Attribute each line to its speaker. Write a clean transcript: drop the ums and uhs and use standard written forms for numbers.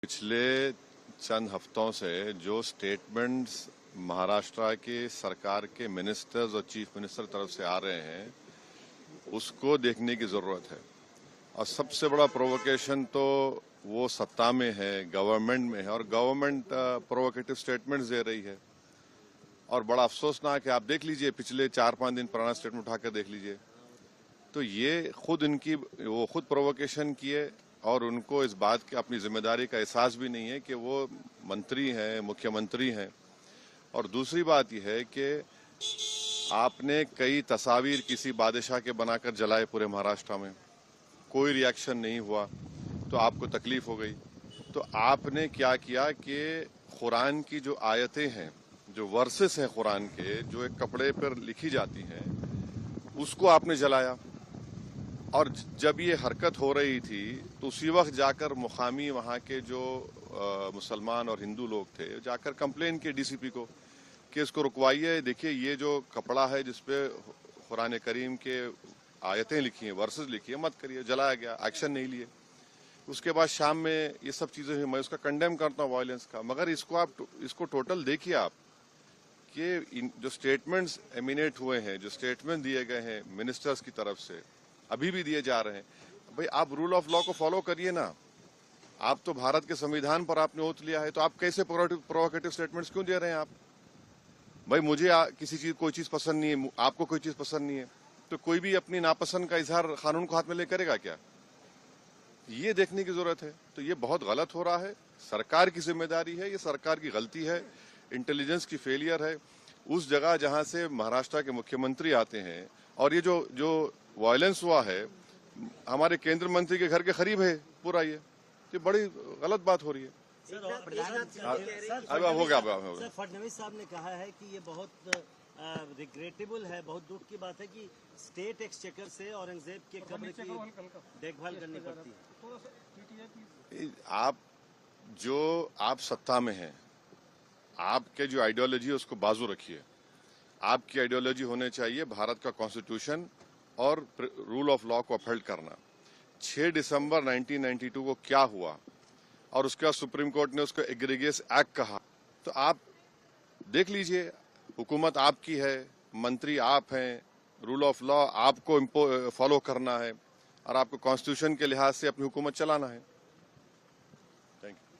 Speaker 1: पिछले चंद हफ्तों से जो स्टेटमेंट्स महाराष्ट्र के सरकार के मिनिस्टर्स और चीफ मिनिस्टर तरफ से आ रहे हैं उसको देखने की जरूरत है। और सबसे बड़ा प्रोवोकेशन तो वो सत्ता में है, गवर्नमेंट में है, और गवर्नमेंट प्रोवोकेटिव स्टेटमेंट्स दे रही है। और बड़ा अफसोसनाक है, आप देख लीजिए पिछले 4-5 दिन पुराना स्टेटमेंट उठाकर देख लीजिए, तो ये वो खुद प्रोवोकेशन किए और उनको इस बात की अपनी जिम्मेदारी का एहसास भी नहीं है कि वो मंत्री हैं, मुख्यमंत्री हैं। और दूसरी बात यह है कि आपने कई तस्वीर किसी बादशाह के बनाकर जलाए पूरे महाराष्ट्र में, कोई रिएक्शन नहीं हुआ, तो आपको तकलीफ हो गई। तो आपने क्या किया कि कुरान की जो आयतें हैं, जो वर्सेस हैं कुरान के, जो एक कपड़े पर लिखी जाती हैं, उसको आपने जलाया। और जब ये हरकत हो रही थी तो उसी वक्त जाकर मुकामी वहाँ के जो मुसलमान और हिंदू लोग थे, जाकर कंप्लेन किए डीसीपी को कि इसको रुकवाइए। देखिए ये जो कपड़ा है जिसपे कुरान करीम के आयतें लिखी हैं, वर्सेस लिखी है, मत करिए। जलाया गया, एक्शन नहीं लिए। उसके बाद शाम में ये सब चीजें हुई। मैं उसका कंडेम करता हूँ वायलेंस का, मगर इसको टोटल देखिए आप कि जो स्टेटमेंट्स एमिनेट हुए हैं, जो स्टेटमेंट दिए गए हैं मिनिस्टर्स की तरफ से, अभी भी दिए जा रहे हैं। भाई आप रूल ऑफ लॉ को फॉलो करिए ना। आप तो भारत के संविधान पर आपने ओथ लिया है, तो आप कैसे प्रोवोकेटिव स्टेटमेंट्स क्यों दे रहे हैं आप? भाई मुझे किसी चीज कोई चीज पसंद नहीं है, आपको कोई चीज पसंद नहीं है, तो कोई भी अपनी नापसंद का इजहार कानून को हाथ में ले करेगा क्या? ये देखने की जरूरत है। तो ये बहुत गलत हो रहा है, सरकार की जिम्मेदारी है, ये सरकार की गलती है, इंटेलिजेंस की फेलियर है। उस जगह जहां से महाराष्ट्र के मुख्यमंत्री आते हैं, और ये जो वायलेंस हुआ है हमारे केंद्रीय मंत्री के घर के करीब है पूरा, ये बड़ी गलत बात हो रही है। अब हो गया।
Speaker 2: सर, फडणवीस साहब ने कहा है कि ये बहुत रिग्रेटेबल है, बहुत दुख की बात है कि स्टेट एक्सचेकर से औरंगजेब के कब्र की देखभाल करनी पड़ती है।
Speaker 1: आप सत्ता में हैं, आपके जो आइडियोलॉजी है उसको बाजू रखिए। आपकी आइडियोलॉजी होने चाहिए भारत का कॉन्स्टिट्यूशन और रूल ऑफ लॉ को अपहोल्ड करना। 6 दिसंबर 1992 को क्या हुआ, और उसके बाद सुप्रीम कोर्ट ने उसको एग्रीगियस एक्ट कहा। तो आप देख लीजिए, हुकूमत आपकी है, मंत्री आप हैं, रूल ऑफ लॉ आपको फॉलो करना है, और आपको कॉन्स्टिट्यूशन के लिहाज से अपनी हुकूमत चलाना है।